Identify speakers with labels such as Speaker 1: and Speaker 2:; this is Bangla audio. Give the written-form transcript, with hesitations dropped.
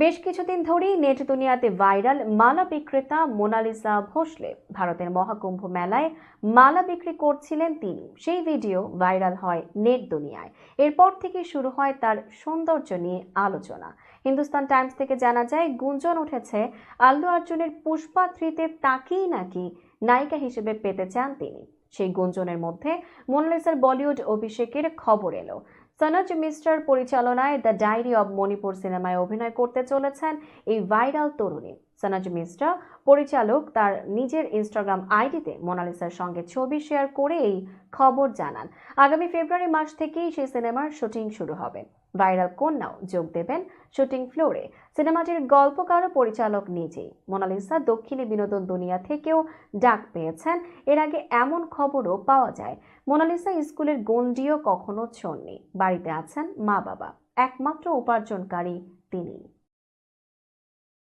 Speaker 1: বেশ কিছুদিন ধরেই নেট দুনিয়াতে ভাইরাল মালা বিক্রেতা মোনালিসা ভোসলে ভারতের মহাকুম্ভ মেলায় মালা বিক্রি করছিলেন তিনি। সেই ভিডিও ভাইরাল হয় নেট দুনিয়ায়। এরপর থেকে শুরু হয় তার সৌন্দর্য নিয়ে আলোচনা। হিন্দুস্তান টাইমস থেকে জানা যায়, গুঞ্জন উঠেছে আল্লু অর্জুনের পুষ্পা 3-তে তাকেই নাকি নায়িকা হিসেবে পেতে চান তিনি। সেই গুঞ্জনের মধ্যে মোনালিসার বলিউড অভিষেকের খবর এলো। সনজ মিস্টার পরিচালনায় দ্য ডায়েরি অব মণিপুর সিনেমায় অভিনয় করতে চলেছেন এই ভাইরাল তরুণী। সনজ মিশ্রা পরিচালক তার নিজের ইনস্টাগ্রাম আইডিতে মোনালিসার সঙ্গে ছবি শেয়ার করে এই খবর জানান। আগামী ফেব্রুয়ারি মাস থেকেই সেই সিনেমার শুটিং শুরু হবে। ভাইরাল কন্যাও যোগ দেবেন শুটিং ফ্লোরে। সিনেমাটির গল্পকার ও পরিচালক নিজেই। মোনালিসা দক্ষিণী বিনোদন দুনিয়া থেকেও ডাক পেয়েছেন। এর আগে এমন খবরও পাওয়া যায়, মোনালিসা স্কুলের গণ্ডিও কখনো ছোঁননি। বাড়িতে আছেন মা বাবা, একমাত্র উপার্জনকারী তিনি।